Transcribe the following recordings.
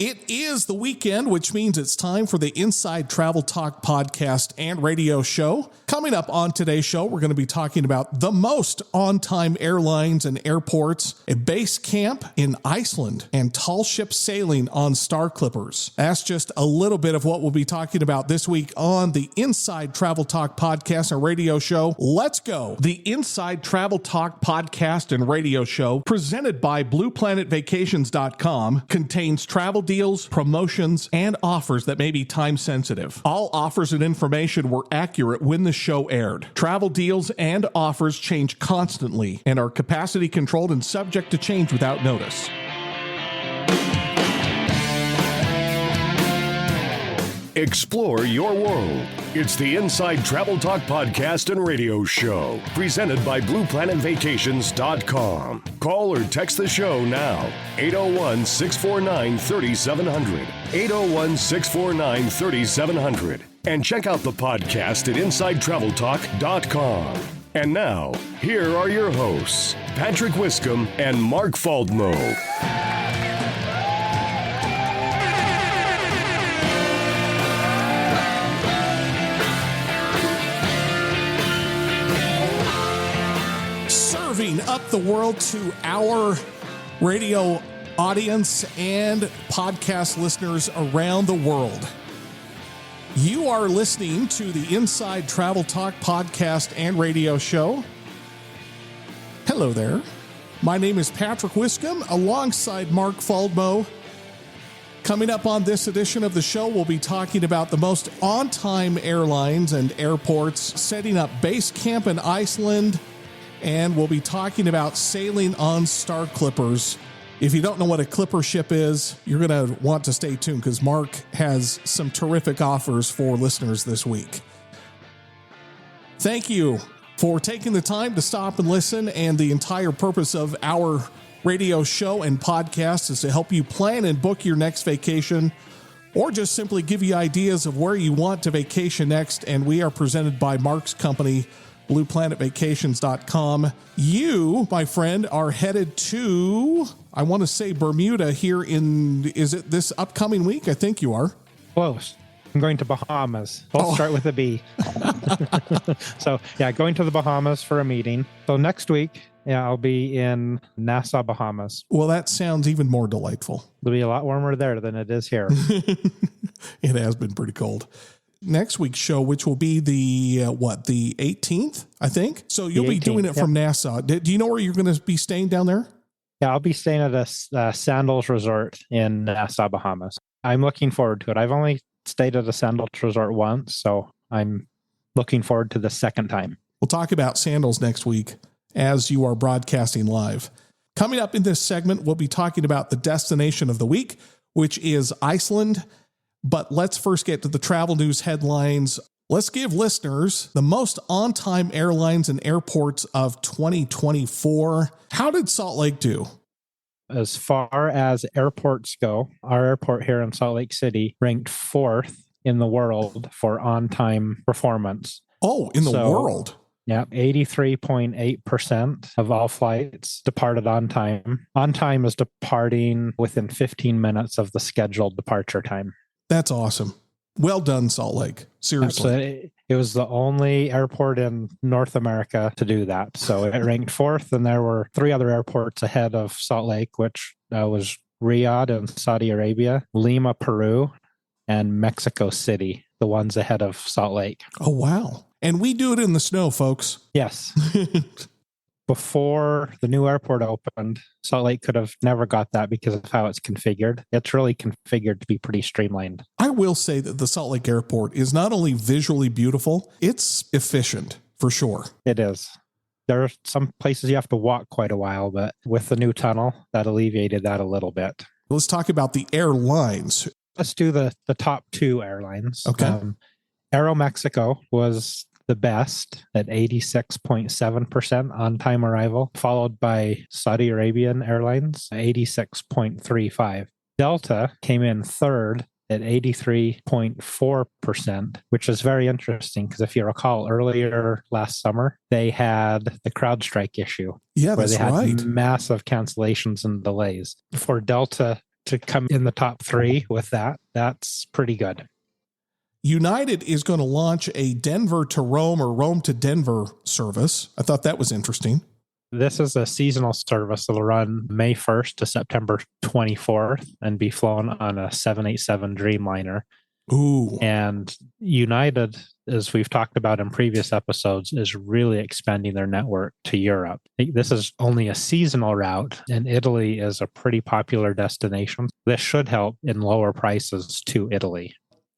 It is the weekend, which means it's time for the Inside Travel Talk podcast and radio show. Coming up on today's show, we're going to be talking about the most on-time airlines and airports, a base camp in Iceland, and tall ship sailing on Star Clippers. That's just a little bit of what we'll be talking about this week on the Inside Travel Talk podcast and radio show. Let's go. The Inside Travel Talk podcast and radio show, presented by BluePlanetVacations.com, contains travel deals, promotions, and offers that may be time sensitive. All offers and information were accurate when the show aired. Travel deals and offers change constantly and are capacity controlled and subject to change without notice. Explore your world. It's the Inside Travel Talk podcast and radio show, presented by BluePlanetVacations.com. Call or text the show now, 801-649-3700, 801-649-3700, and check out the podcast at InsideTravelTalk.com. And now, here are your hosts, Patrick Wiscombe and Mark Faldmo. Up the world to our radio audience and podcast listeners around the world. You are listening to the Inside Travel Talk podcast and radio show. Hello there. My name is Patrick Wiscombe alongside Mark Faldmo. Coming up on this edition of the show, we'll be talking about the most on-time airlines and airports, setting up base camp in Iceland, and we'll be talking about sailing on Star Clippers. If you don't know what a clipper ship is, you're going to want to stay tuned because Mark has some terrific offers for listeners this week. Thank you for taking the time to stop and listen. And the entire purpose of our radio show and podcast is to help you plan and book your next vacation, or just simply give you ideas of where you want to vacation next. And we are presented by Mark's company, BluePlanetVacations.com. You, my friend, are headed to, I want to say Bermuda here is it this upcoming week? I think you are. Close. I'm going to Bahamas. I'll start with a B. So, going to the Bahamas for a meeting. So next week, I'll be in Nassau, Bahamas. Well, that sounds even more delightful. It'll be a lot warmer there than it is here. It has been pretty cold. Next week's show, which will be the 18th, I think. So you'll be doing it from Nassau. Do you know where you're going to be staying down there? Yeah, I'll be staying at a Sandals Resort in Nassau, Bahamas. I'm looking forward to it. I've only stayed at a Sandals Resort once, so I'm looking forward to the second time. We'll talk about sandals next week as you are broadcasting live. Coming up in this segment, we'll be talking about the destination of the week, which is Iceland. But let's first get to the travel news headlines. Let's give listeners the most on-time airlines and airports of 2024. How did Salt Lake do? As far as airports go, our airport here in Salt Lake City ranked 4th in the world for on-time performance. Oh, in the world? Yeah, 83.8% of all flights departed on time. On time is departing within 15 minutes of the scheduled departure time. That's awesome. Well done, Salt Lake. Seriously. Absolutely. It was the only airport in North America to do that. So it ranked 4th, and there were 3 other airports ahead of Salt Lake, which was Riyadh in Saudi Arabia, Lima, Peru, and Mexico City, the ones ahead of Salt Lake. Oh, wow. And we do it in the snow, folks. Yes. Before the new airport opened, Salt Lake could have never got that because of how it's configured. It's really configured to be pretty streamlined. I will say that the Salt Lake Airport is not only visually beautiful, it's efficient for sure. It is. There are some places you have to walk quite a while, but with the new tunnel, that alleviated that a little bit. Let's talk about the airlines. Let's do the top 2 airlines. Okay. Aeromexico was the best at 86.7% on-time arrival, followed by Saudi Arabian Airlines, 86.35%. Delta came in 3rd at 83.4%, which is very interesting because if you recall earlier last summer, they had the CrowdStrike issue. Yeah, where that's they had right. massive cancellations and delays. For Delta to come in the top 3 with that, that's pretty good. United is going to launch a Denver to Rome or Rome to Denver service. I thought that was interesting. This is a seasonal service that'll run May 1st to September 24th and be flown on a 787 Dreamliner. Ooh. And United, as we've talked about in previous episodes, is really expanding their network to Europe. This is only a seasonal route, and Italy is a pretty popular destination. This should help in lower prices to Italy.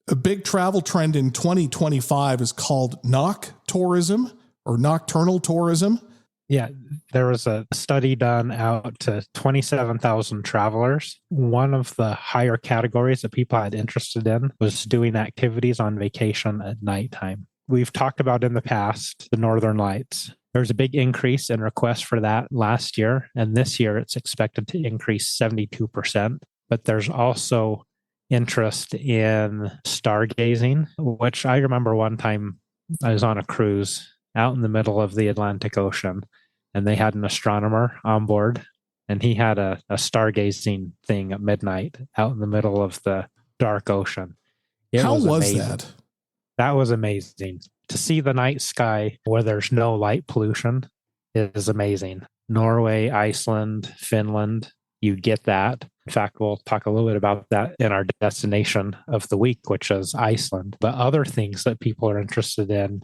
A big travel trend in 2025 is called Noctourism or nocturnal tourism. Yeah, there was a study done out to 27,000 travelers. One of the higher categories that people had interested in was doing activities on vacation at nighttime. We've talked about in the past the Northern Lights. There was a big increase in requests for that last year, and this year it's expected to increase 72%. But there's also interest in stargazing, which I remember one time I was on a cruise out in the middle of the Atlantic Ocean, and they had an astronomer on board, and he had a stargazing thing at midnight out in the middle of the dark ocean. How was that? That was amazing. To see the night sky where there's no light pollution is amazing. Norway, Iceland, Finland, you get that. In fact, we'll talk a little bit about that in our destination of the week, which is Iceland. But other things that people are interested in,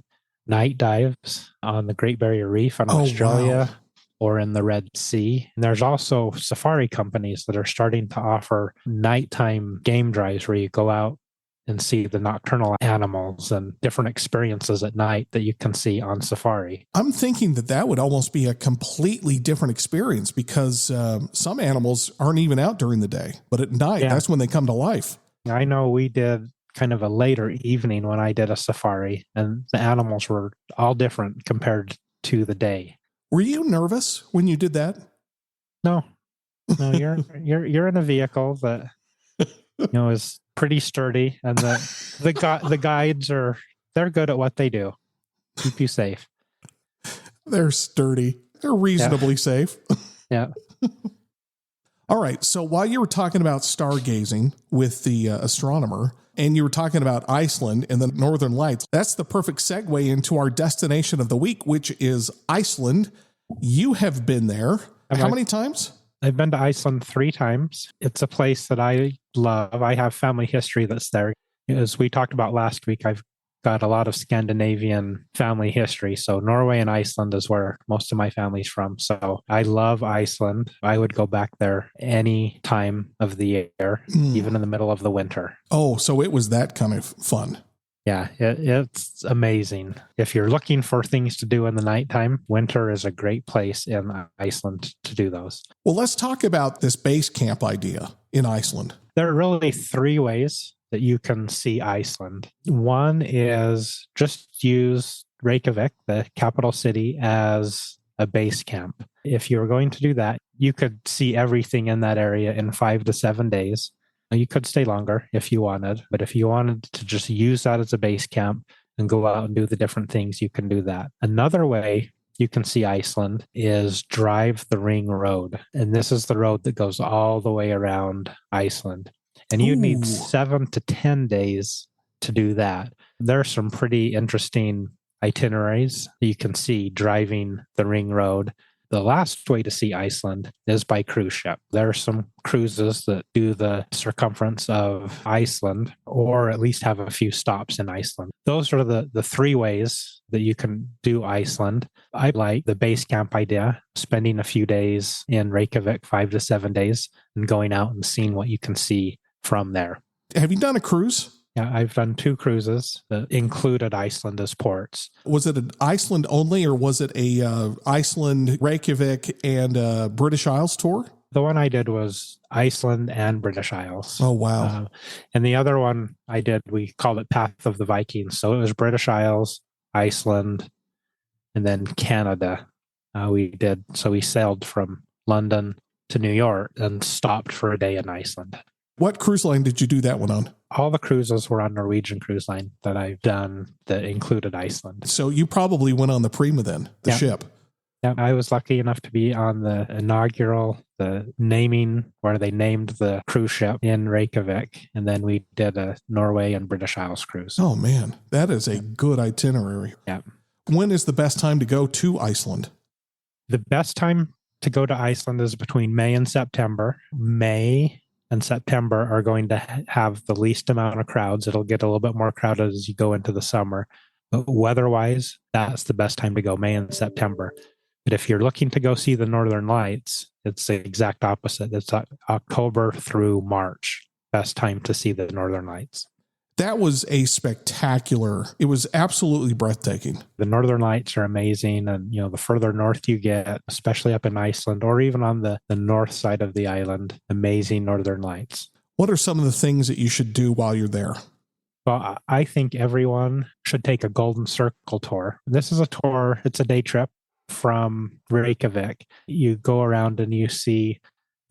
night dives on the Great Barrier Reef in Australia. Wow. Or in the Red Sea. And there's also safari companies that are starting to offer nighttime game drives where you go out and see the nocturnal animals and different experiences at night that you can see on safari. I'm thinking that would almost be a completely different experience because some animals aren't even out during the day, but at night, that's when they come to life. I know we did kind of a later evening when I did a safari, and the animals were all different compared to the day. Were you nervous when you did that? No, you're in a vehicle that is pretty sturdy, and the guides they're good at what they do. Keep you safe. They're sturdy. They're reasonably safe. Yeah. All right. So while you were talking about stargazing with the astronomer, and you were talking about Iceland and the Northern Lights, that's the perfect segue into our destination of the week, which is Iceland. You have been there. How many times? I've been to Iceland 3 times. It's a place that I love. I have family history that's there. As we talked about last week, I've got a lot of Scandinavian family history. So Norway and Iceland is where most of my family's from. So I love Iceland. I would go back there any time of the year, even in the middle of the winter. Oh, so it was that kind of fun. Yeah, it's amazing. If you're looking for things to do in the nighttime, winter is a great place in Iceland to do those. Well, let's talk about this base camp idea in Iceland. There are really 3 ways that you can see Iceland. One is just use Reykjavik, the capital city, as a base camp. If you were going to do that, you could see everything in that area in 5 to 7 days. You could stay longer if you wanted, but if you wanted to just use that as a base camp and go out and do the different things, you can do that. Another way you can see Iceland is drive the ring road. And this is the road that goes all the way around Iceland. And you need 7 to 10 days to do that. There are some pretty interesting itineraries that you can see driving the ring road. The last way to see Iceland is by cruise ship. There are some cruises that do the circumference of Iceland, or at least have a few stops in Iceland. Those are the 3 ways that you can do Iceland. I like the base camp idea, spending a few days in Reykjavik, 5 to 7 days, and going out and seeing what you can see from there. Have you done a cruise? Yeah, I've done 2 cruises that included Iceland as ports. Was it an Iceland only, or was it a Iceland, Reykjavik, and British Isles tour? The one I did was Iceland and British Isles. Oh, wow. And the other one I did, we called it Path of the Vikings. So it was British Isles, Iceland, and then Canada. We sailed from London to New York and stopped for a day in Iceland. What cruise line did you do that one on? All the cruises were on Norwegian Cruise Line that I've done that included Iceland. So you probably went on the Prima then, the ship. Yeah, I was lucky enough to be on the inaugural, the naming, where they named the cruise ship in Reykjavik. And then we did a Norway and British Isles cruise. Oh, man, that is a good itinerary. Yeah. When is the best time to go to Iceland? The best time to go to Iceland is between May and September. May and September are going to have the least amount of crowds. It'll get a little bit more crowded as you go into the summer. But weather-wise, that's the best time to go, May and September. But if you're looking to go see the Northern Lights, it's the exact opposite. It's October through March, best time to see the Northern Lights. That was a spectacular, it was absolutely breathtaking. The Northern Lights are amazing. And, the further north you get, especially up in Iceland or even on the north side of the island, amazing Northern Lights. What are some of the things that you should do while you're there? Well, I think everyone should take a Golden Circle tour. This is a tour, it's a day trip from Reykjavik. You go around and you see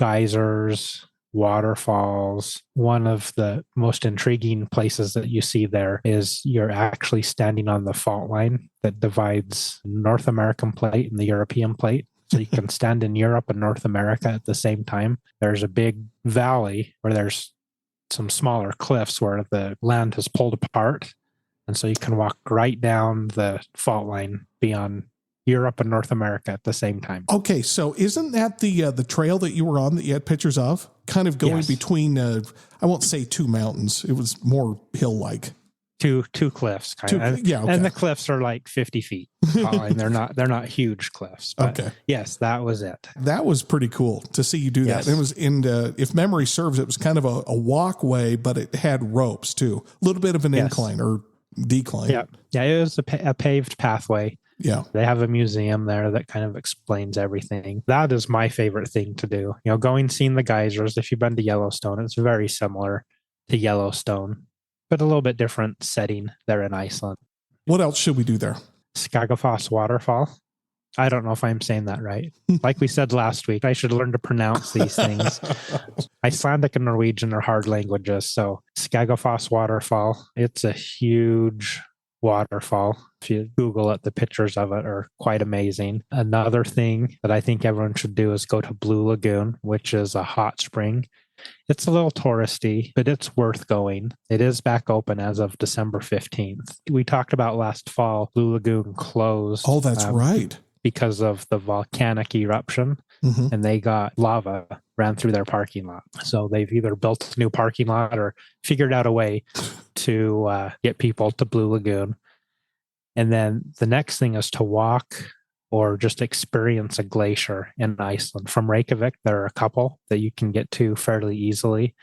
geysers, waterfalls. One of the most intriguing places that you see there is you're actually standing on the fault line that divides North American plate and the European plate. So you can stand in Europe and North America at the same time. There's a big valley where there's some smaller cliffs where the land has pulled apart. And so you can walk right down the fault line beyond Europe and North America at the same time. Okay, so isn't that the trail that you were on that you had pictures of? Kind of going between, I won't say two mountains. It was more hill-like. Two cliffs, kind of. Yeah, okay. And the cliffs are like 50 feet tall, and they're not huge cliffs. But okay. Yes, that was it. That was pretty cool to see you do that. Yes. It was if memory serves, it was kind of a walkway, but it had ropes too. A little bit of an incline or decline. Yeah, it was a paved pathway. Yeah. They have a museum there that kind of explains everything. That is my favorite thing to do. Going, seeing the geysers. If you've been to Yellowstone, it's very similar to Yellowstone, but a little bit different setting there in Iceland. What else should we do there? Skagafoss waterfall. I don't know if I'm saying that right. Like we said last week, I should learn to pronounce these things. Icelandic and Norwegian are hard languages. So Skagafoss waterfall, it's a huge waterfall. If you Google it, the pictures of it are quite amazing. Another thing that I think everyone should do is go to Blue Lagoon, which is a hot spring. It's a little touristy, but it's worth going. It is back open as of December 15th. We talked about last fall, Blue Lagoon closed. Oh, that's right. Because of the volcanic eruption, and they got lava ran through their parking lot. So they've either built a new parking lot or figured out a way to get people to Blue Lagoon. And then the next thing is to walk or just experience a glacier in Iceland. From Reykjavik, there are a couple that you can get to fairly easily.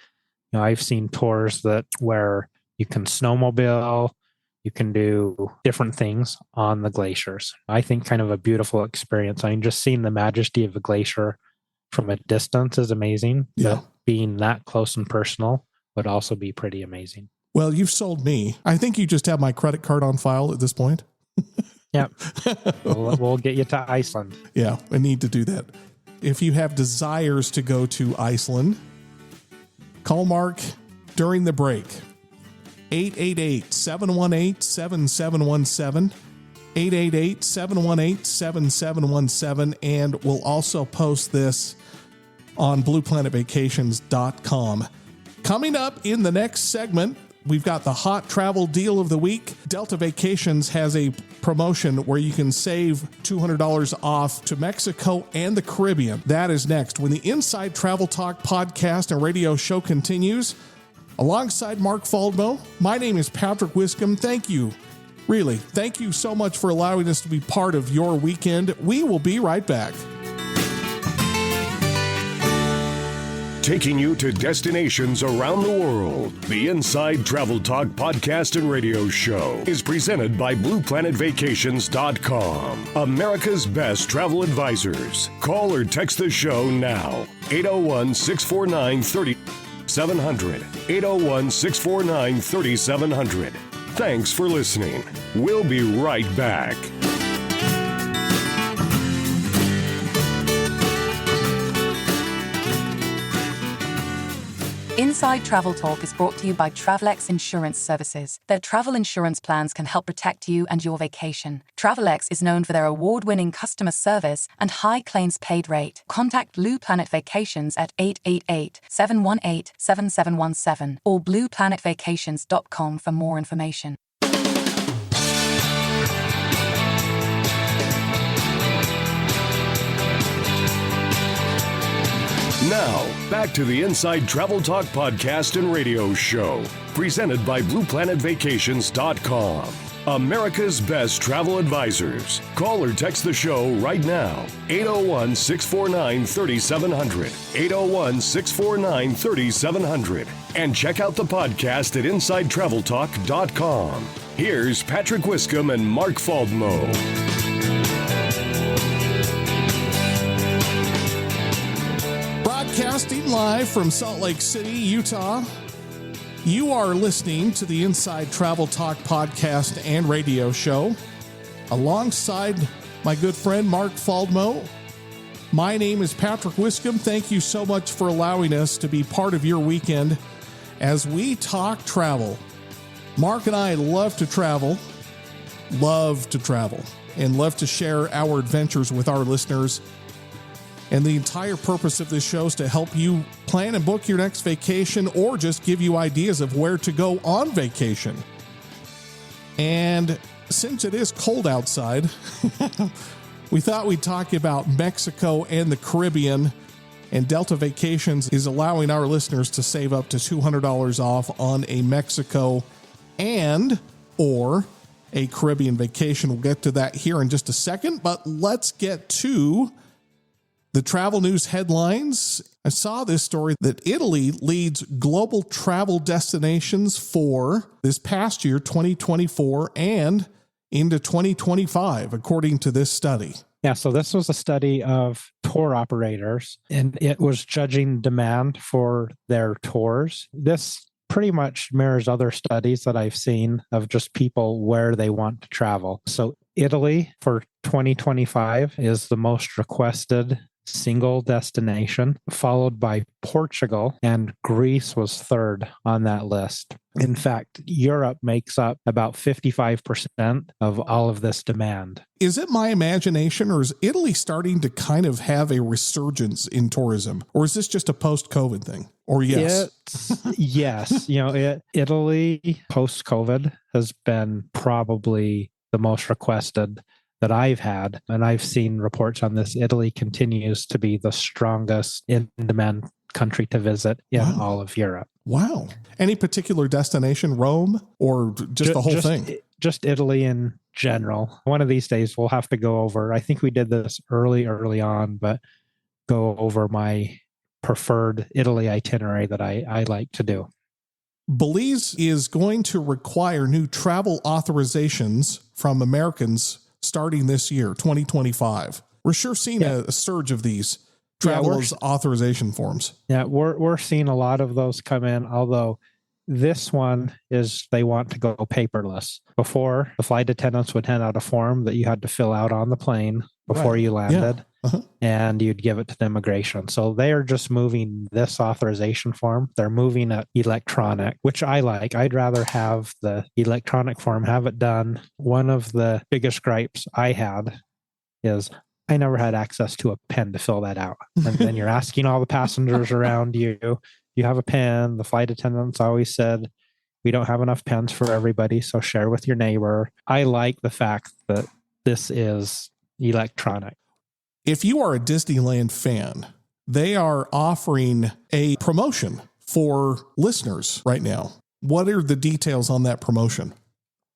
I've seen tours where you can snowmobile, you can do different things on the glaciers. I think kind of a beautiful experience. I mean, just seeing the majesty of a glacier from a distance is amazing. Yeah. But being that close and personal would also be pretty amazing. Well, you've sold me. I think you just have my credit card on file at this point. Yeah. We'll get you to Iceland. Yeah, I need to do that. If you have desires to go to Iceland, call Mark during the break. 888-718-7717. 888-718-7717. And we'll also post this on blueplanetvacations.com. Coming up in the next segment, we've got the hot travel deal of the week. Delta Vacations has a promotion where you can save $200 off to Mexico and the Caribbean. That is next when the Inside Travel Talk podcast and radio show continues. Alongside Mark Faldmo, my name is Patrick Wiscombe. Thank you. Really, thank you so much for allowing us to be part of your weekend. We will be right back. Taking you to destinations around the world. The Inside Travel Talk podcast and radio show is presented by BluePlanetVacations.com, America's best travel advisors. Call or text the show now. 801-649-3700. 801-649-3700. Thanks for listening. We'll be right back. Inside Travel Talk is brought to you by Travelex Insurance Services. Their travel insurance plans can help protect you and your vacation. Travelex is known for their award-winning customer service and high claims paid rate. Contact Blue Planet Vacations at 888-718-7717 or blueplanetvacations.com for more information. Now, back to the Inside Travel Talk podcast and radio show, presented by BluePlanetVacations.com. America's best travel advisors. Call or text the show right now. 801-649-3700. 801-649-3700. And check out the podcast at InsideTravelTalk.com. Here's Patrick Wiscombe and Mark Faldmo. Broadcasting live from Salt Lake City, Utah. You are listening to the Inside Travel Talk podcast and radio show alongside my good friend Mark Faldmo. My name is Patrick Wiscombe. Thank you so much for allowing us to be part of your weekend as we talk travel. Mark and I love to travel, and love to share our adventures with our listeners. And the entire purpose of this show is to help you plan and book your next vacation or just give you ideas of where to go on vacation. And since it is cold outside, we thought we'd talk about Mexico and the Caribbean. And Delta Vacations is allowing our listeners to save up to $200 off on a Mexico and or a Caribbean vacation. We'll get to that here in just a second, but let's get to the travel news headlines. I saw this story that Italy leads global travel destinations for this past year, 2024, and into 2025, according to this study. Yeah, so this was a study of tour operators, and it was judging demand for their tours. This pretty much mirrors other studies that I've seen of just people where they want to travel. So Italy for 2025 is the most requested single destination, followed by Portugal, and Greece was third on that list. In fact, Europe makes up about 55% of all of this demand. Is it my imagination, or is Italy starting to kind of have a resurgence in tourism? Or is this just a post-COVID thing? Or yes? Yes. Italy post-COVID has been probably the most requested that I've had, and I've seen reports on this. Italy continues to be the strongest in-demand country to visit in all of Europe. Wow. Any particular destination, Rome, or just the whole thing? Just Italy in general. One of these days we'll have to go over, I think we did this early on, but go over my preferred Italy itinerary that I like to do. Belize is going to require new travel authorizations from Americans starting this year, 2025. We're sure seeing a surge of these travelers authorization forms. Yeah, we're seeing a lot of those come in, although this one is they want to go paperless. Before, the flight attendants would hand out a form that you had to fill out on the plane before you landed, and you'd give it to the immigration. So they are just moving this authorization form. They're moving it electronic, which I like. I'd rather have the electronic form, have it done. One of the biggest gripes I had is I never had access to a pen to fill that out. And then you're asking all the passengers around you, you have a pen. The flight attendants always said, we don't have enough pens for everybody, so share with your neighbor. I like the fact that this is electronic. If you are a Disneyland fan, they are offering a promotion for listeners right now. What are the details on that promotion?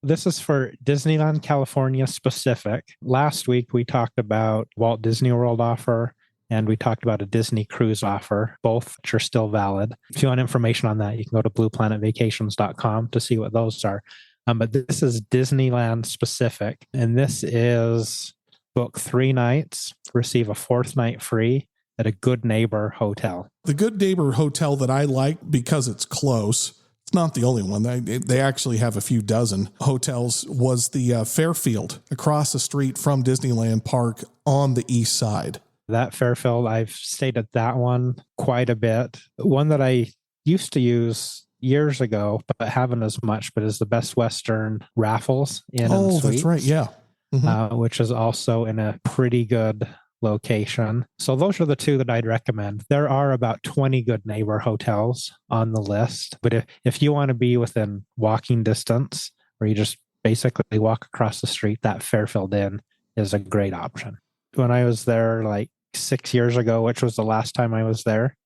This is for Disneyland, California specific. Last week, we talked about Walt Disney World offer, and we talked about a Disney cruise offer, both which are still valid. If you want information on that, you can go to blueplanetvacations.com to see what those are. But this is Disneyland specific, and this is book 3 nights, receive a 4th night free at a Good Neighbor hotel. The Good Neighbor hotel that I like because it's close. It's not the only one. They actually have a few dozen hotels. Was the Fairfield across the street from Disneyland Park on the east side. That Fairfield, I've stayed at that one quite a bit. One that I used to use years ago, but haven't as much, but is the Best Western Raffles Inn and Suites. Oh, that's right. Yeah. Which is also in a pretty good location. So those are the two that I'd recommend. There are about 20 good neighbor hotels on the list, but if you want to be within walking distance, where you just basically walk across the street, that Fairfield Inn is a great option. When I was there like 6 years ago, which was the last time I was there,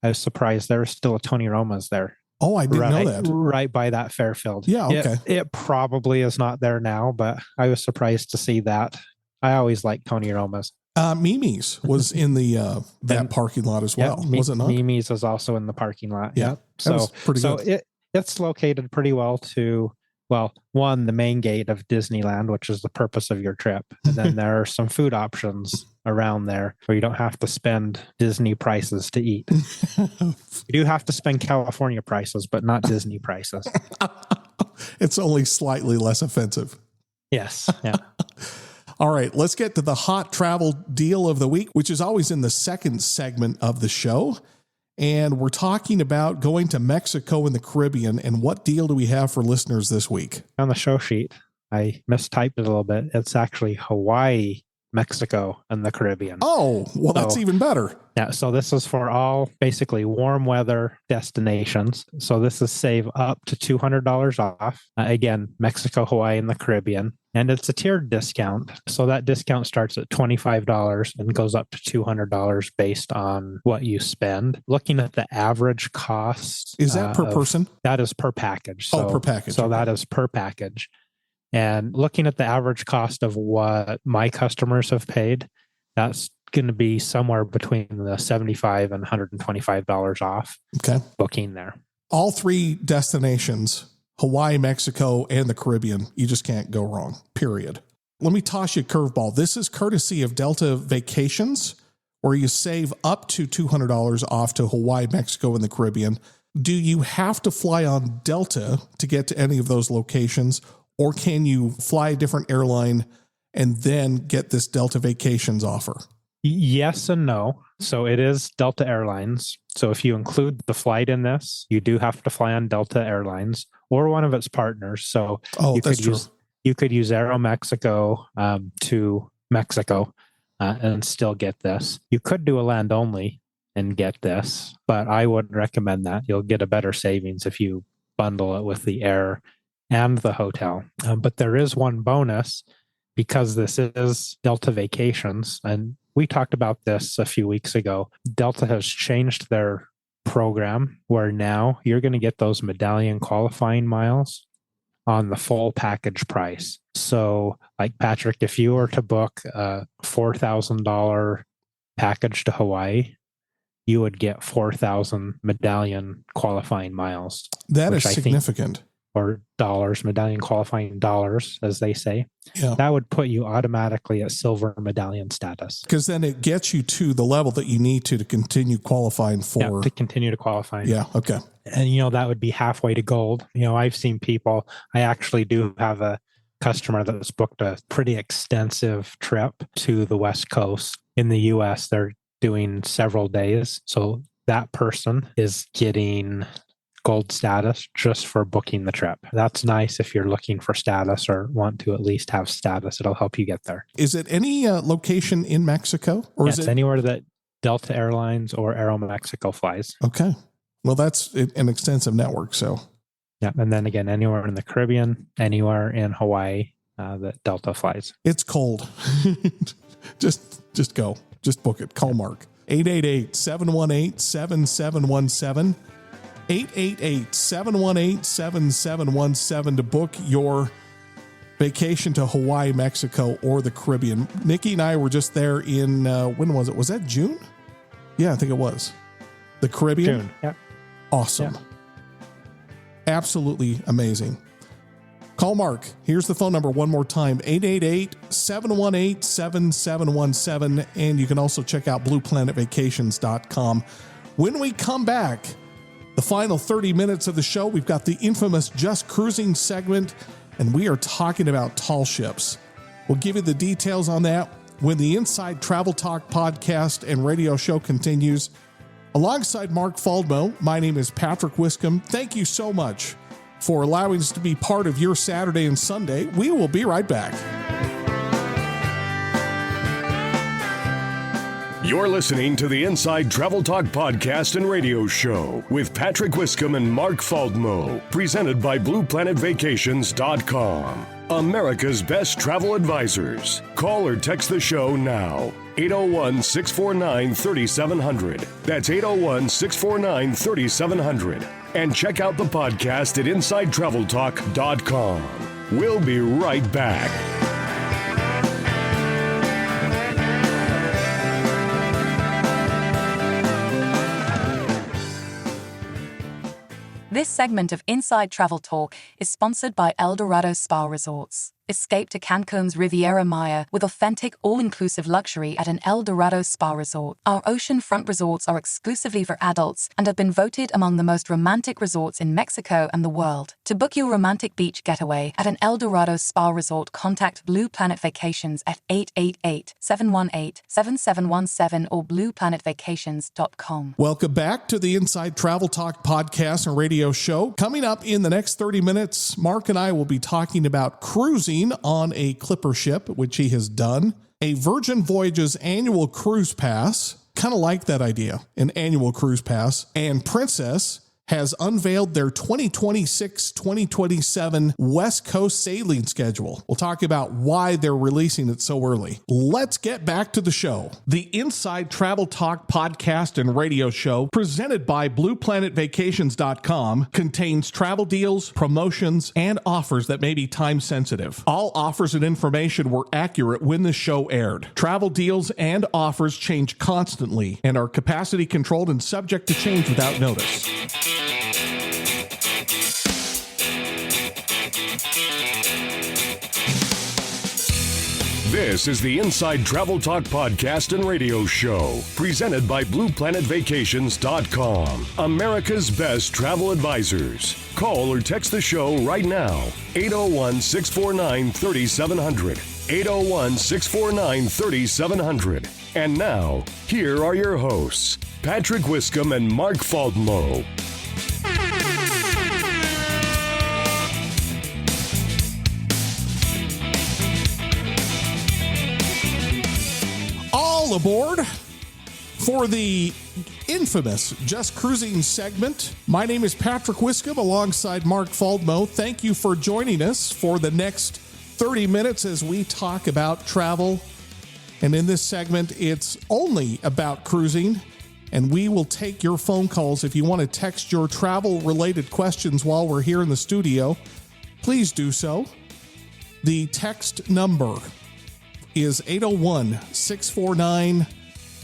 I was surprised there was still a Tony Roma's there. Oh, I didn't know that. Right by that Fairfield. Yeah, okay. It probably is not there now, but I was surprised to see that. I always liked Tony Roma's. Mimi's was in the that parking lot as well, was it not? Mimi's is also in the parking lot. Yeah. So pretty good. It's located pretty well to, well, one, the main gate of Disneyland, which is the purpose of your trip. And then there are some food options around there where you don't have to spend Disney prices to eat. You do have to spend California prices, but not Disney prices. It's only slightly less offensive. Yes. Yeah. All right, let's get to the hot travel deal of the week, which is always in the second segment of the show. And we're talking about going to Mexico and the Caribbean. And what deal do we have for listeners this week? On the show sheet, I mistyped it a little bit. It's actually Hawaii, Mexico, and the Caribbean. Oh, well, that's even better. Yeah, so this is for all basically warm weather destinations. So this is save up to $200 off. Again, Mexico, Hawaii, and the Caribbean. And it's a tiered discount. So that discount starts at $25 and goes up to $200 based on what you spend. Looking at the average cost. Is that per person? That is per package. So, per package. So that is per package. And looking at the average cost of what my customers have paid, that's going to be somewhere between the $75 and $125 off. Okay. Booking there. All three destinations, Hawaii, Mexico, and the Caribbean, you just can't go wrong, period. Let me toss you a curveball. This is courtesy of Delta Vacations, where you save up to $200 off to Hawaii, Mexico, and the Caribbean. Do you have to fly on Delta to get to any of those locations? Or can you fly a different airline and then get this Delta Vacations offer? Yes and no. So it is Delta Airlines. So if you include the flight in this, you do have to fly on Delta Airlines or one of its partners. So you could use Aeromexico to Mexico and still get this. You could do a land only and get this, but I wouldn't recommend that. You'll get a better savings if you bundle it with the air and the hotel. But there is one bonus because this is Delta Vacations. And we talked about this a few weeks ago. Delta has changed their program where now you're going to get those medallion qualifying miles on the full package price. So like Patrick, if you were to book a $4,000 package to Hawaii, you would get 4,000 medallion qualifying miles. That is significant. Or dollars, medallion qualifying dollars, as they say. Yeah. That would put you automatically at silver medallion status. Because then it gets you to the level that you need to continue qualifying for. Yeah, to continue to qualify. Yeah, okay. And, that would be halfway to gold. I've seen people, I actually do have a customer that's booked a pretty extensive trip to the West Coast. In the U.S., they're doing several days. So that person is getting gold status just for booking the trip. That's nice if you're looking for status or want to at least have status. It'll help you get there. Is it any location in Mexico? Or is it anywhere that Delta Airlines or Aeromexico flies? Okay. Well, that's an extensive network. So, yeah. And then again, anywhere in the Caribbean, anywhere in Hawaii that Delta flies. It's cold. Just go. Just book it. Call Mark. 888-718-7717. 888-718-7717 to book your vacation to Hawaii, Mexico, or the Caribbean. Nikki and I were just there in, when was it? Was that June? Yeah, I think it was. The Caribbean? June, yep. Awesome. Yep. Absolutely amazing. Call Mark. Here's the phone number one more time, 888-718-7717. And you can also check out blueplanetvacations.com. When we come back, the final 30 minutes of the show, we've got the infamous Just Cruising segment, and we are talking about tall ships. We'll give you the details on that when the Inside Travel Talk podcast and radio show continues Alongside Mark Faldmo, my name is Patrick Wiscombe. Thank you so much for allowing us to be part of your Saturday and Sunday. We will be right back. You're listening to the Inside Travel Talk podcast and radio show with Patrick Wiscombe and Mark Faldmo, presented by BluePlanetVacations.com. America's best travel advisors. Call or text the show now. 801-649-3700. That's 801-649-3700. And check out the podcast at InsideTravelTalk.com. We'll be right back. This segment of Inside Travel Talk is sponsored by El Dorado Spa Resorts. Escape to Cancun's Riviera Maya with authentic, all-inclusive luxury at an El Dorado Spa Resort. Our oceanfront resorts are exclusively for adults and have been voted among the most romantic resorts in Mexico and the world. To book your romantic beach getaway at an El Dorado Spa Resort, contact Blue Planet Vacations at 888-718-7717 or blueplanetvacations.com. Welcome back to the Inside Travel Talk podcast and radio show. Coming up in the next 30 minutes, Mark and I will be talking about cruising on a clipper ship, which he has done, a Virgin Voyages annual cruise pass, kind of like that idea, an annual cruise pass, and Princess has unveiled their 2026-2027 West Coast sailing schedule. We'll talk about why they're releasing it so early. Let's get back to the show. The Inside Travel Talk podcast and radio show, presented by BluePlanetVacations.com, contains travel deals, promotions, and offers that may be time sensitive. All offers and information were accurate when the show aired. Travel deals and offers change constantly and are capacity controlled and subject to change without notice. This is the Inside Travel Talk podcast and radio show, presented by BluePlanetVacations.com, America's best travel advisors. Call or text the show right now, 801-649-3700, 801-649-3700. And now, here are your hosts, Patrick Wiscombe and Mark Faldmo. All aboard for the infamous Just Cruising segment. My name is Patrick Wiscombe alongside Mark Faldmo. Thank you for joining us for the next 30 minutes as we talk about travel. And in this segment, it's only about cruising. And we will take your phone calls. If you want to text your travel-related questions while we're here in the studio, please do so. The text number is 801-649-3700.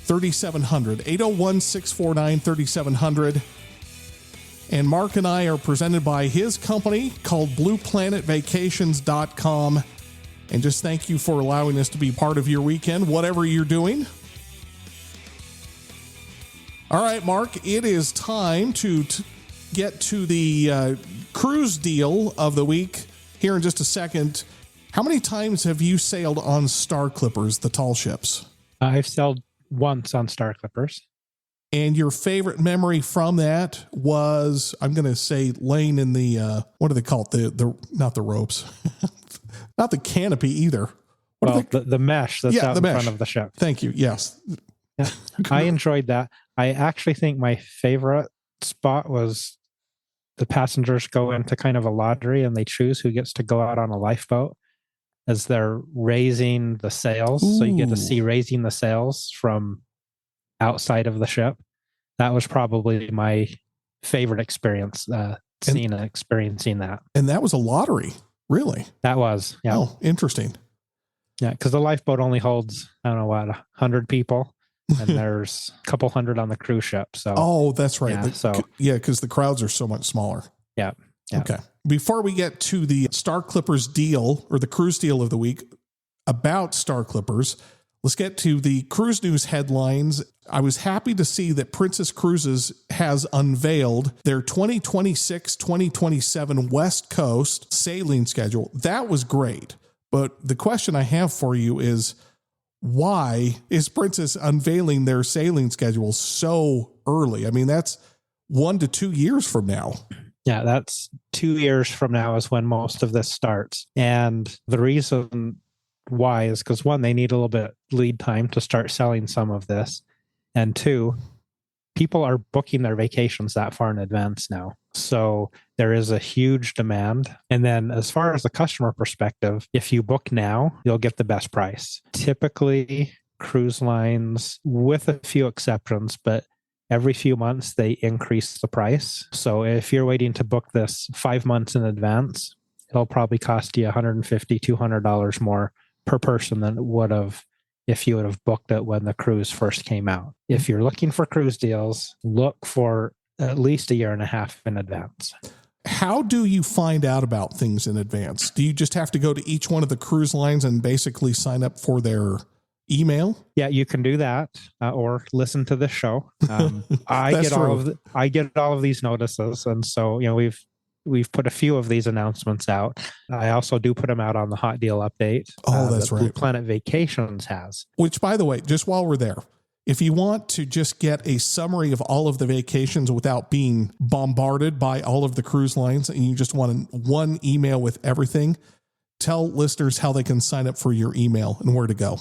801-649-3700. And Mark and I are presented by his company called BluePlanetVacations.com. And just thank you for allowing us to be part of your weekend, whatever you're doing. All right, Mark, it is time to get to the cruise deal of the week here in just a second. How many times have you sailed on Star Clippers, the tall ships? I've sailed once on Star Clippers. And your favorite memory from that was, I'm going to say, laying in the, what do they call it? Not the ropes, not the canopy either. The mesh that's out in mesh. front of the ship. Thank you. Yes. Yeah, I enjoyed that. I actually think my favorite spot was the passengers go into kind of a lottery and they choose who gets to go out on a lifeboat as they're raising the sails. Ooh. So you get to see raising the sails from outside of the ship. That was probably my favorite experience, experiencing that. And that was a lottery, really? That was, yeah. Oh, interesting. Yeah, because the lifeboat only holds, 100 people. And there's a couple hundred on the cruise ship. So, oh, that's right. Yeah, because the crowds are so much smaller. Yeah. Okay. Before we get to the Star Clippers deal or the cruise deal of the week about Star Clippers, let's get to the cruise news headlines. I was happy to see that Princess Cruises has unveiled their 2026-2027 West Coast sailing schedule. That was great. But the question I have for you is, why is Princess unveiling their sailing schedule so early? I mean, that's 1 to 2 years from now. Yeah, that's 2 years from now is when most of this starts. And the reason why is because, one, they need a little bit lead time to start selling some of this. And two, people are booking their vacations that far in advance now. So there is a huge demand. And then as far as the customer perspective, if you book now, you'll get the best price. Typically, cruise lines, with a few exceptions, but every few months they increase the price. So if you're waiting to book this 5 months in advance, it'll probably cost you $150, $200 more per person than it would have if you would have booked it when the cruise first came out. If you're looking for cruise deals, look for at least 1.5 years in advance. How do you find out about things in advance? Do you just have to go to each one of the cruise lines and basically sign up for their email? Yeah, you can do that, or listen to this show. I get all of these notices, and so we've put a few of these announcements out. I also do put them out on the Hot Deal Update. Oh, that's right. Blue Planet Vacations has. Which, by the way, just while we're there, if you want to just get a summary of all of the vacations without being bombarded by all of the cruise lines, and you just want one email with everything, tell listeners how they can sign up for your email and where to go.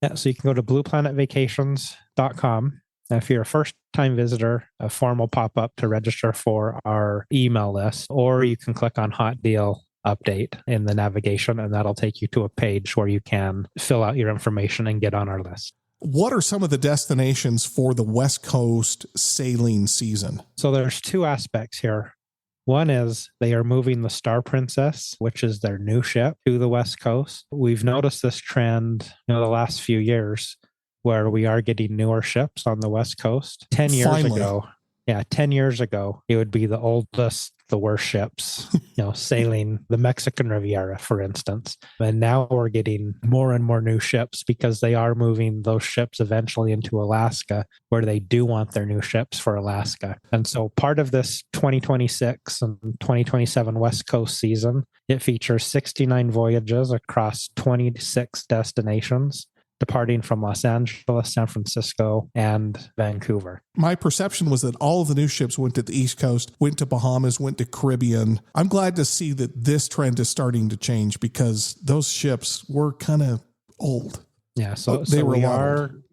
Yeah, so you can go to blueplanetvacations.com. If you're a first-time visitor, a form will pop up to register for our email list, or you can click on Hot Deal Update in the navigation, and that'll take you to a page where you can fill out your information and get on our list. What are some of the destinations for the West Coast sailing season? So there's two aspects here. One is they are moving the Star Princess, which is their new ship, to the West Coast. We've noticed this trend, the last few years, where we are getting newer ships on the West Coast. 10 years ago, it would be the oldest, the worst ships, sailing the Mexican Riviera, for instance. And now we're getting more and more new ships because they are moving those ships eventually into Alaska, where they do want their new ships for Alaska. And so part of this 2026 and 2027 West Coast season, it features 69 voyages across 26 destinations, departing from Los Angeles, San Francisco, and Vancouver. My perception was that all of the new ships went to the East Coast, went to Bahamas, went to Caribbean. I'm glad to see that this trend is starting to change because those ships were kind of old. Yeah, so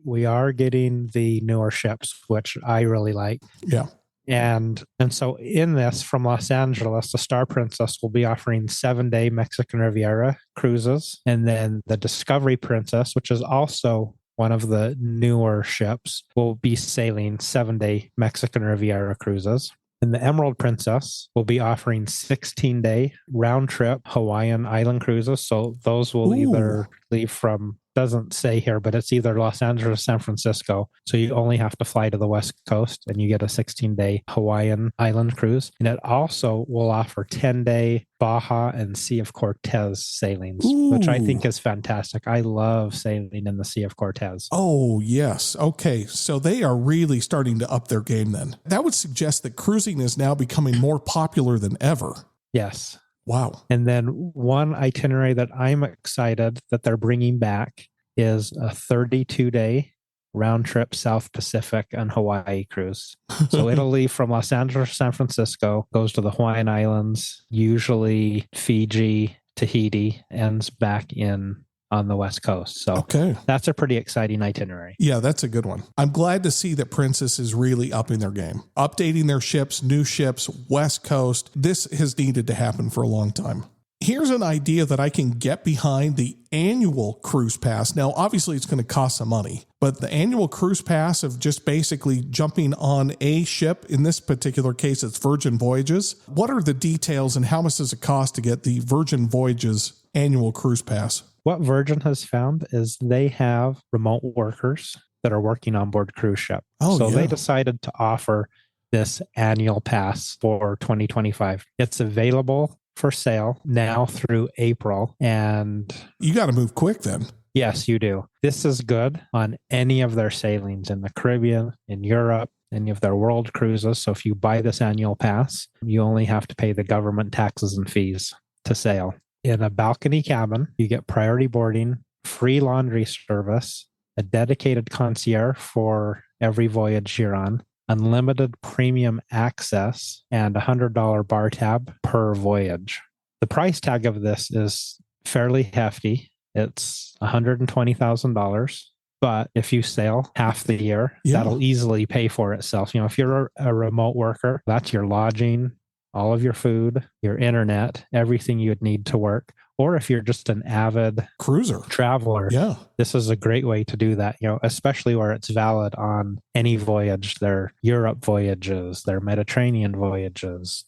we are getting the newer ships, which I really like. Yeah. And so in this, from Los Angeles, the Star Princess will be offering 7-day Mexican Riviera cruises. And then the Discovery Princess, which is also one of the newer ships, will be sailing 7-day Mexican Riviera cruises. And the Emerald Princess will be offering 16-day round-trip Hawaiian island cruises. So those will either leave from, doesn't say here, but it's either Los Angeles, San Francisco. So you only have to fly to the West Coast and you get a 16-day Hawaiian island cruise. And it also will offer 10-day Baja and Sea of Cortez sailings, which I think is fantastic. I love sailing in the Sea of Cortez. Oh, yes. Okay. So they are really starting to up their game then. That would suggest that cruising is now becoming more popular than ever. Yes. Wow. And then one itinerary that I'm excited that they're bringing back is a 32-day round trip South Pacific and Hawaii cruise. So it'll leave from Los Angeles, San Francisco, goes to the Hawaiian Islands, usually Fiji, Tahiti, ends back in on the West Coast. So that's a pretty exciting itinerary. Yeah, that's a good one. I'm glad to see that Princess is really upping their game, updating their ships, new ships, West Coast. This has needed to happen for a long time. Here's an idea that I can get behind: the annual cruise pass. Now, obviously, it's going to cost some money, but the annual cruise pass of just basically jumping on a ship, in this particular case, it's Virgin Voyages. What are the details and how much does it cost to get the Virgin Voyages annual cruise pass? What Virgin has found is they have remote workers that are working on board cruise ship. They decided to offer this annual pass for 2025. It's available for sale now through April. And you got to move quick then. Yes, you do. This is good on any of their sailings in the Caribbean, in Europe, any of their world cruises. So if you buy this annual pass, you only have to pay the government taxes and fees to sail. In a balcony cabin, you get priority boarding free laundry service, a dedicated concierge for every voyage you're on, unlimited premium access, and $100 bar tab per voyage. The price tag of this is fairly hefty. It's $120,000. But if you sail half the year, that'll easily pay for itself. You know, if you're a remote worker, that's your lodging, all of your food, your internet, everything you would need to work. Or if you're just an avid cruiser traveler, this is a great way to do that, you know, especially where it's valid on any voyage, their Europe voyages, their Mediterranean voyages,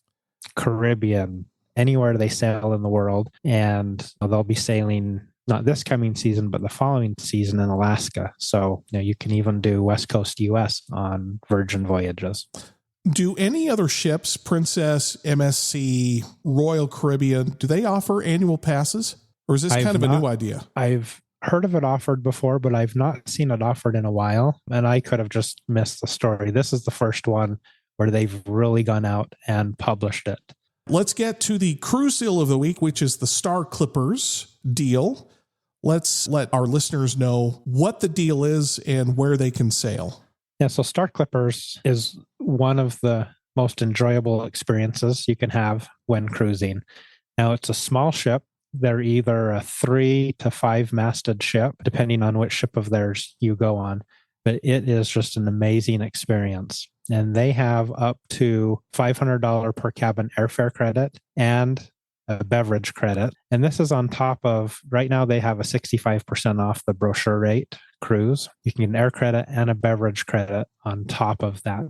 Caribbean, anywhere they sail in the world. And they'll be sailing not this coming season, but the following season in Alaska. So, you know, you can even do West Coast US on Virgin voyages. Do any other ships, Princess, MSC, Royal Caribbean, do they offer annual passes? Or is this kind of a new idea? I've heard of it offered before, but I've not seen it offered in a while. And I could have just missed the story. This is the first one where they've really gone out and published it. Let's get to the cruise deal of the week, which is the Star Clippers deal. Let's let our listeners know what the deal is and where they can sail. Yeah, so Star Clippers is one of the most enjoyable experiences you can have when cruising. Now, it's a small ship. They're either a 3 to 5 masted ship, depending on which ship of theirs you go on. But it is just an amazing experience. And they have up to $500 per cabin airfare credit and a beverage credit. And this is on top of, right now they have a 65% off the brochure rate cruise. You can get an air credit and a beverage credit on top of that.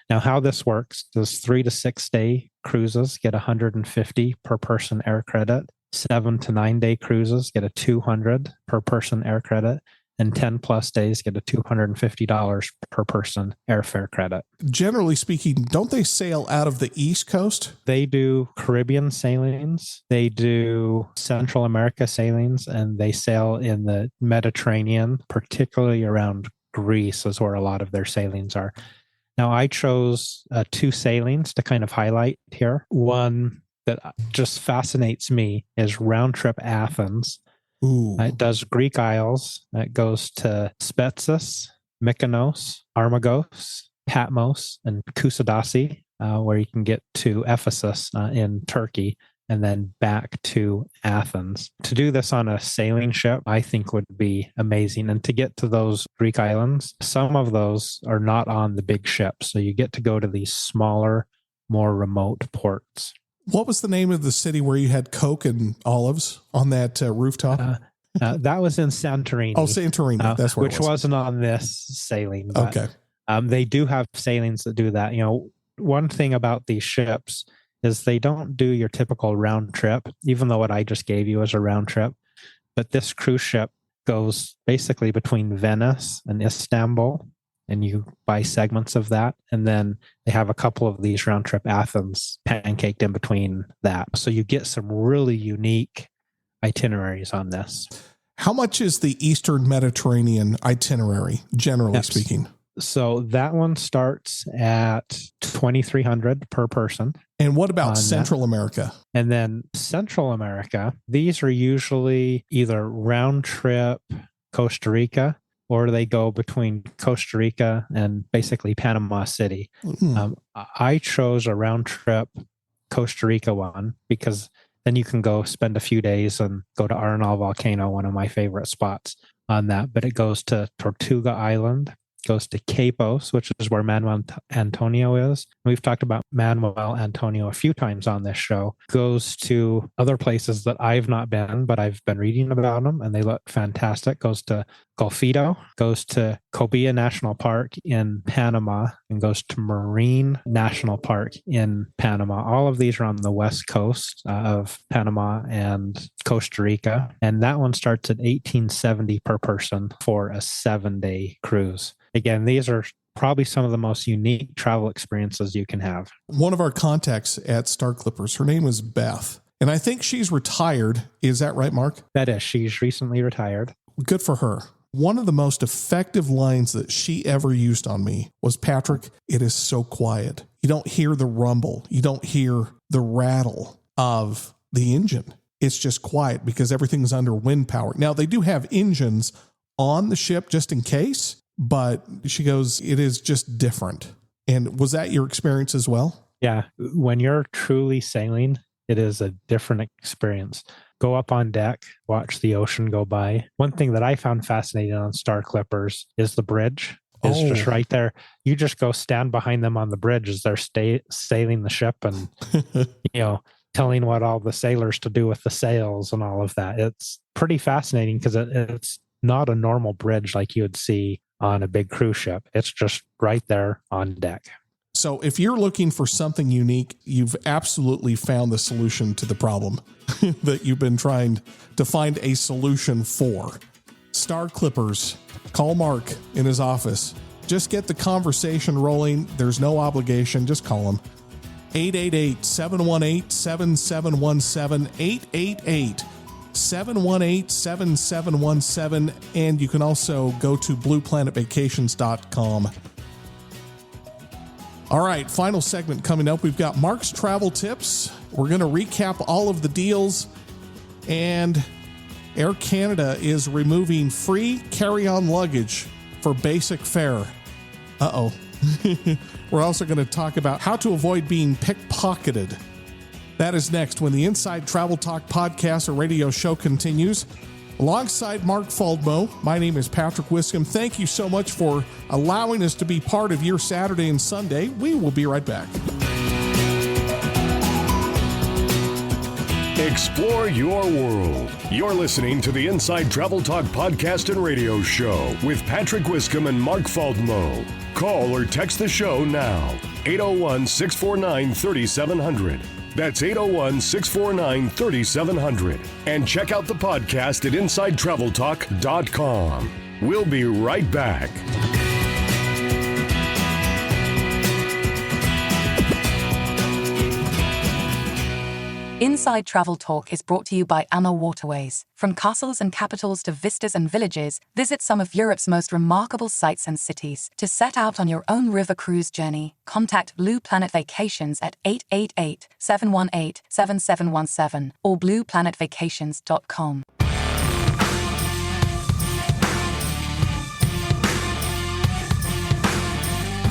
Now, how this works is 3 to 6 day cruises get 150 per person air credit. 7 to 9 day cruises get a 200 per person air credit. And 10 plus days get a $250 per person airfare credit. Generally speaking, don't they sail out of the East Coast? They do Caribbean sailings, they do Central America sailings, and they sail in the Mediterranean, particularly around Greece is where a lot of their sailings are. Now, I chose 2 sailings to kind of highlight here. One that just fascinates me is round trip Athens. Ooh. It does Greek Isles. It goes to Spetses, Mykonos, Armagos, Patmos, and Kusadasi, where you can get to Ephesus in Turkey, and then back to Athens. To do this on a sailing ship, I think would be amazing. And to get to those Greek islands, some of those are not on the big ships. So you get to go to these smaller, more remote ports. What was the name of the city where you had Coke and olives on that rooftop? That was in Santorini. Oh, Santorini. That's where which it was. wasn't on this sailing. But, okay. They do have sailings that do that. You know, one thing about these ships is they don't do your typical round trip, even though what I just gave you is a round trip. But this cruise ship goes basically between Venice and Istanbul, and you buy segments of that. And then they have a couple of these round trip Athens pancaked in between that. So you get some really unique itineraries on this. How much is the Eastern Mediterranean itinerary, generally speaking? So that one starts at $2,300 per person. And what about Central America? And then Central America, these are usually either round trip Costa Rica, or they go between Costa Rica and basically Panama City. Mm-hmm. I chose a round trip Costa Rica one because then you can go spend a few days and go to Arenal Volcano, one of my favorite spots on that. But it goes to Tortuga Island, goes to Capos, which is where Manuel Antonio is. We've talked about Manuel Antonio a few times on this show. Goes to other places that I've not been, but I've been reading about them and they look fantastic. Goes to Golfito, goes to Cobia National Park in Panama, and goes to Marine National Park in Panama. All of these are on the west coast of Panama and Costa Rica. And that one starts at $1,870 per person for a 7-day cruise. Again, these are probably some of the most unique travel experiences you can have. One of our contacts at Star Clippers, her name is Beth, and I think she's retired. Is that right, Mark? That is. She's recently retired. Good for her. One of the most effective lines that she ever used on me was, Patrick, it is so quiet. You don't hear the rumble. You don't hear the rattle of the engine. it's just quiet because everything's under wind power. Now, they do have engines on the ship just in case, but she goes, it is just different. And was that your experience as well? Yeah. When you're truly sailing, it is a different experience. Go up on deck, watch the ocean go by. One thing that I found fascinating on Star Clippers is the bridge. Is just right there. You just go stand behind them on the bridge as they're sailing the ship and, telling what all the sailors to do with the sails and all of that. It's pretty fascinating because it's not a normal bridge like you would see on a big cruise ship. It's just right there on deck. So if you're looking for something unique, you've absolutely found the solution to the problem that you've been trying to find a solution for. Star Clippers. Call Mark in his office. Just get the conversation rolling. There's no obligation. Just call him. 888-718-7717. 888-718-7717. And you can also go to blueplanetvacations.com. All right, final segment coming up. We've got Mark's travel tips. We're going to recap all of the deals. And Air Canada is removing free carry-on luggage for basic fare. Uh-oh. We're also going to talk about how to avoid being pickpocketed. That is next when the Inside Travel Talk podcast or radio show continues. Alongside Mark Faldmo, my name is Patrick Wiscombe. Thank you so much for allowing us to be part of your Saturday and Sunday. We will be right back. Explore your world. You're listening to the Inside Travel Talk podcast and radio show with Patrick Wiscombe and Mark Faldmo. Call or text the show now. 801-649-3700. That's 801-649-3700. And check out the podcast at InsideTravelTalk.com. We'll be right back. Inside Travel Talk is brought to you by AMA Waterways. From castles and capitals to vistas and villages, visit some of Europe's most remarkable sites and cities. To set out on your own river cruise journey, contact Blue Planet Vacations at 888-718-7717 or blueplanetvacations.com.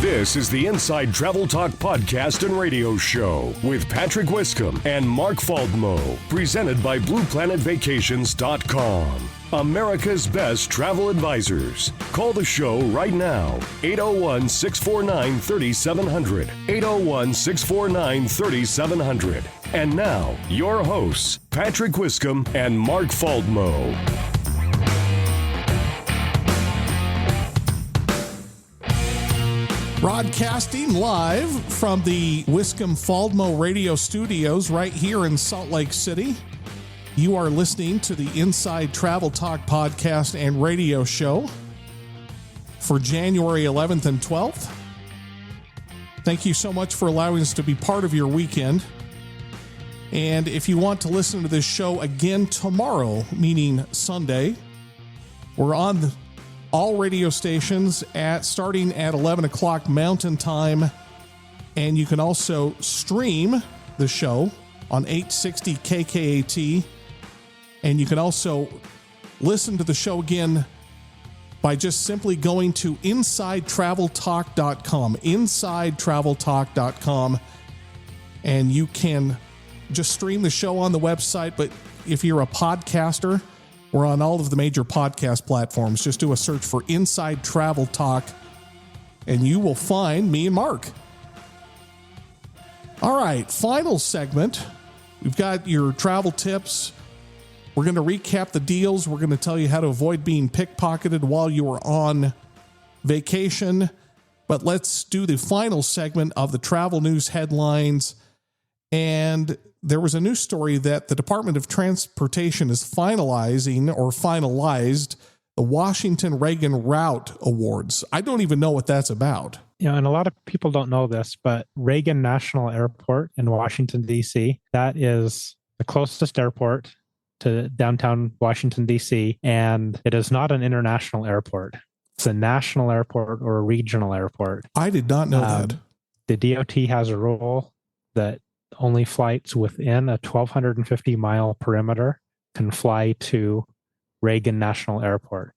This is the Inside Travel Talk podcast and radio show with Patrick Wiscombe and Mark Faldmo, presented by BluePlanetVacations.com, America's best travel advisors. Call the show right now, 801-649-3700, 801-649-3700. And now, your hosts, Patrick Wiscombe and Mark Faldmo. Broadcasting live from the Wiscombe Faldmo radio studios right here in Salt Lake City. You are listening to the Inside Travel Talk podcast and radio show for January 11th and 12th. Thank you so much for allowing us to be part of your weekend. And if you want to listen to this show again tomorrow, meaning Sunday, we're on all radio stations starting at 11 o'clock Mountain Time. And you can also stream the show on 860 KKAT. And you can also listen to the show again by just simply going to InsideTravelTalk.com. InsideTravelTalk.com. And you can just stream the show on the website. But if you're a podcaster, we're on all of the major podcast platforms. Just do a search for Inside Travel Talk, and you will find me and Mark. All right, final segment. We've got your travel tips. We're going to recap the deals. We're going to tell you how to avoid being pickpocketed while you are on vacation. But let's do the final segment of the travel news headlines. And there was a news story that the Department of Transportation is finalized the Washington Reagan Route Awards. I don't even know what that's about. And a lot of people don't know this, but Reagan National Airport in Washington, D.C., that is the closest airport to downtown Washington, D.C., and it is not an international airport. It's a national airport or a regional airport. I did not know that. The DOT has a rule that only flights within a 1,250 mile perimeter can fly to Reagan National Airport.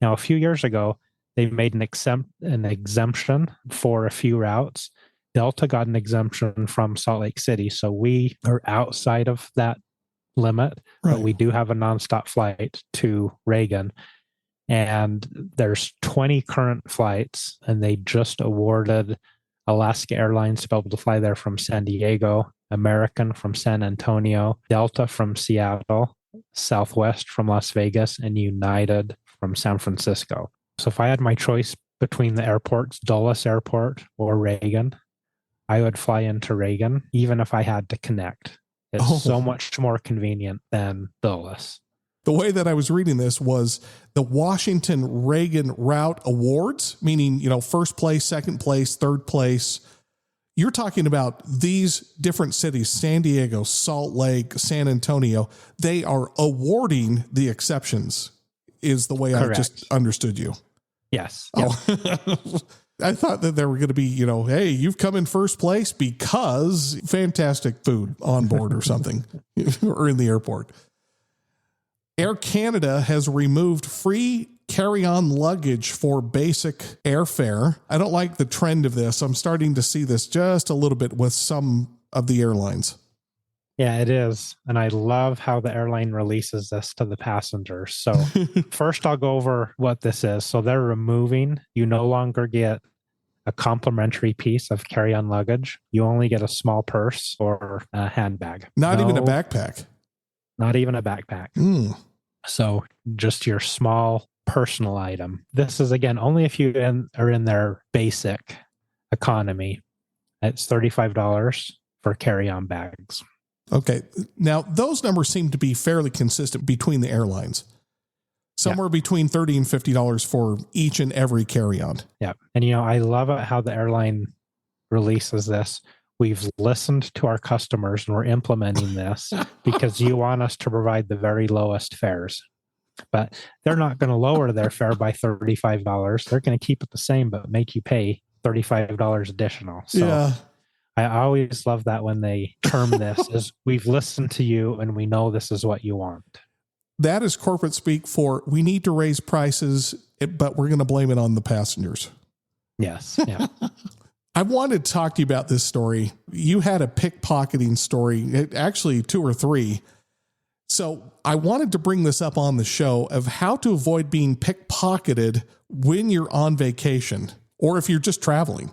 Now, a few years ago, they made an exemption for a few routes. Delta got an exemption from Salt Lake City, so we are outside of that limit, but we do have a nonstop flight to Reagan. And there's 20 current flights, and they just awarded Alaska Airlines to be able to fly there from San Diego, American from San Antonio, Delta from Seattle, Southwest from Las Vegas, and United from San Francisco. So if I had my choice between the airports, Dulles Airport or Reagan, I would fly into Reagan, even if I had to connect. It's so much more convenient than Dulles. The way that I was reading this was the Washington Reagan Route Awards, meaning, first place, second place, third place. You're talking about these different cities, San Diego, Salt Lake, San Antonio. They are awarding the exceptions, is the way Correct. I just understood you. Yes. Oh. I thought that there were going to be, hey, you've come in first place because fantastic food on board or something, or in the airport. Air Canada has removed free carry-on luggage for basic airfare. I don't like the trend of this. I'm starting to see this just a little bit with some of the airlines. Yeah, it is. And I love how the airline releases this to the passengers. So first I'll go over what this is. So they're removing, you no longer get a complimentary piece of carry-on luggage. You only get a small purse or a handbag. Not even a backpack. Not even a backpack. So just your small personal item. This is, again, only if you are in their basic economy. It's $35 for carry-on bags. Okay. Now, those numbers seem to be fairly consistent between the airlines. Somewhere between $30 and $50 for each and every carry-on. Yeah. And, I love it how the airline releases this. We've listened to our customers and we're implementing this because you want us to provide the very lowest fares. But they're not going to lower their fare by $35. They're going to keep it the same, but make you pay $35 additional. So I always love that when they term this as we've listened to you and we know this is what you want. That is corporate speak for we need to raise prices, but we're going to blame it on the passengers. Yes. Yeah. I wanted to talk to you about this story. You had a pickpocketing story, actually 2 or 3. So I wanted to bring this up on the show of how to avoid being pickpocketed when you're on vacation or if you're just traveling.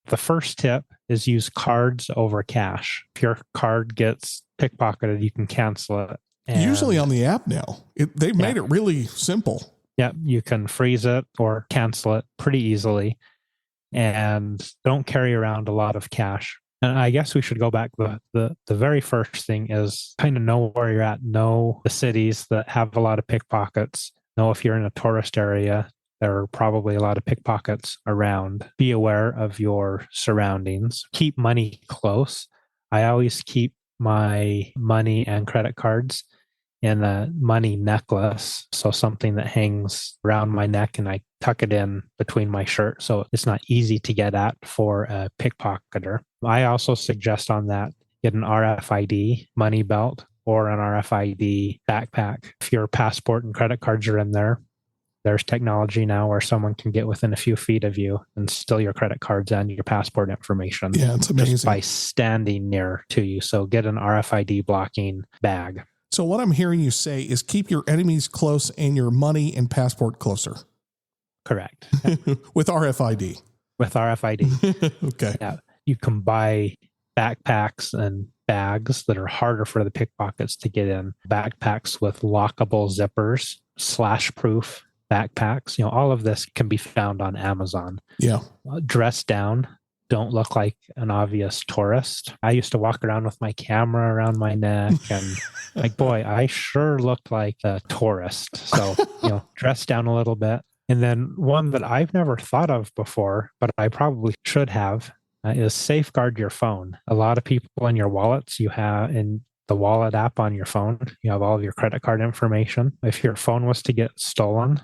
The first tip is use cards over cash. If your card gets pickpocketed, you can cancel it. Usually on the app now. They've made it really simple. Yeah, you can freeze it or cancel it pretty easily. And don't carry around a lot of cash. And I guess we should go back. The very first thing is kind of know where you're at, know the cities that have a lot of pickpockets, know if you're in a tourist area, there are probably a lot of pickpockets around. Be aware of your surroundings. Keep money close. I always keep my money and credit cards in a money necklace. So something that hangs around my neck and I tuck it in between my shirt. So it's not easy to get at for a pickpocketer. I also suggest on that, get an RFID money belt or an RFID backpack. If your passport and credit cards are in there, there's technology now where someone can get within a few feet of you and steal your credit cards and your passport information. Yeah, it's amazing. Just by standing near to you. So get an RFID blocking bag. So what I'm hearing you say is keep your enemies close and your money and passport closer. Correct. With RFID. With RFID. Okay. Yeah. You can buy backpacks and bags that are harder for the pickpockets to get in. Backpacks with lockable zippers, slash-proof backpacks. All of this can be found on Amazon. Yeah. Dress down. Don't look like an obvious tourist. I used to walk around with my camera around my neck and boy, I sure looked like a tourist. So, dress down a little bit. And then one that I've never thought of before, but I probably should have, is safeguard your phone. A lot of people in your wallets, you have in the wallet app on your phone, you have all of your credit card information. If your phone was to get stolen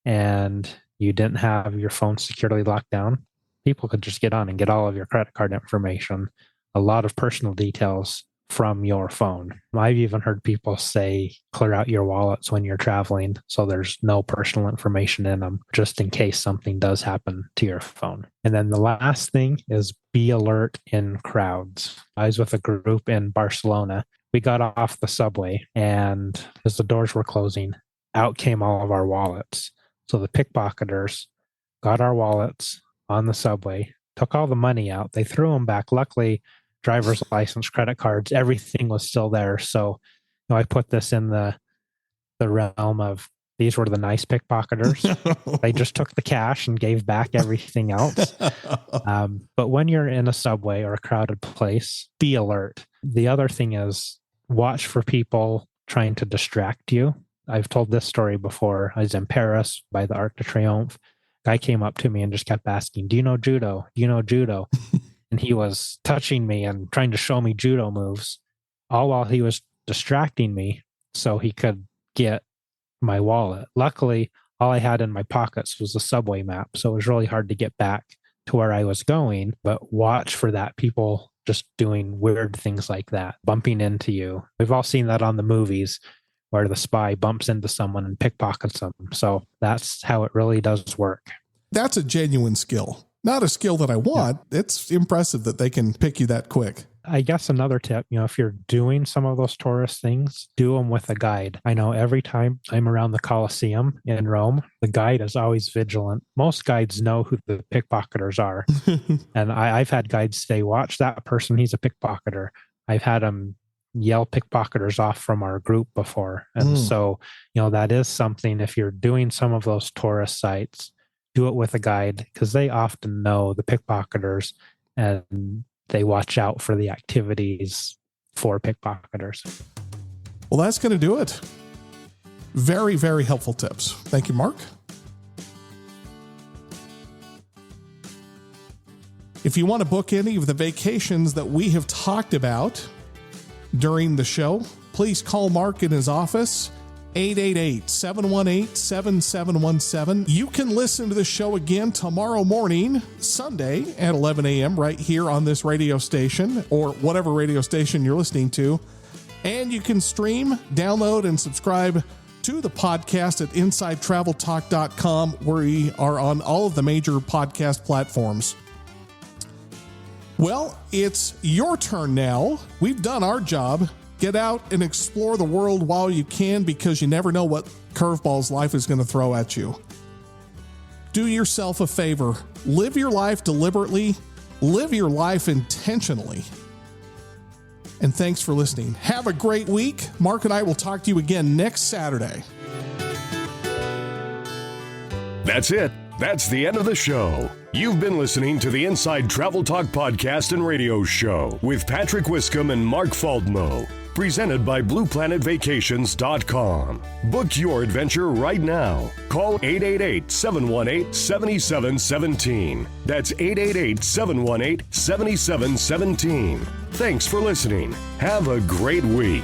and you didn't have your phone securely locked down, people could just get on and get all of your credit card information. a lot of personal details from your phone. I've even heard people say clear out your wallets when you're traveling so there's no personal information in them, just in case something does happen to your phone. And then the last thing is be alert in crowds. I was with a group in Barcelona. We got off the subway, and as the doors were closing, out came all of our wallets. So the pickpocketers got our wallets on the subway, took all the money out. They threw them back. Luckily, driver's license, credit cards, everything was still there. So I put this in the realm of these were the nice pickpocketers. They just took the cash and gave back everything else. But when you're in a subway or a crowded place, be alert. The other thing is watch for people trying to distract you. I've told this story before. I was in Paris by the Arc de Triomphe. Guy came up to me and just kept asking, do you know judo? Do you know judo? And he was touching me and trying to show me judo moves, all while he was distracting me so he could get my wallet. Luckily, all I had in my pockets was a subway map, so it was really hard to get back to where I was going. But watch for that, people just doing weird things like that, bumping into you. We've all seen that on the movies where the spy bumps into someone and pickpockets them. So that's how it really does work. That's a genuine skill. Not a skill that I want. Yeah. It's impressive that they can pick you that quick. I guess another tip, if you're doing some of those tourist things, do them with a guide. I know every time I'm around the Colosseum in Rome, the guide is always vigilant. Most guides know who the pickpocketers are. And I've had guides say, watch that person, he's a pickpocketer. I've had them yell pickpocketers off from our group before. And so, that is something, if you're doing some of those tourist sites, do it with a guide, because they often know the pickpocketers and they watch out for the activities for pickpocketers. Well, that's going to do it. Very, very helpful tips. Thank you, Mark. If you want to book any of the vacations that we have talked about during the show, please call Mark in his office, 888-718-7717. You can listen to the show again tomorrow morning, Sunday at 11 a.m. right here on this radio station or whatever radio station you're listening to. And you can stream, download, and subscribe to the podcast at InsideTravelTalk.com, where we are on all of the major podcast platforms. Well, it's your turn now. We've done our job. Get out and explore the world while you can, because you never know what curveballs life is going to throw at you. Do yourself a favor. Live your life deliberately. Live your life intentionally. And thanks for listening. Have a great week. Mark and I will talk to you again next Saturday. That's it. That's the end of the show. You've been listening to the Inside Travel Talk podcast and radio show with Patrick Wiscombe and Mark Faldmo. Presented by BluePlanetVacations.com. Book your adventure right now. Call 888-718-7717. That's 888-718-7717. Thanks for listening. Have a great week.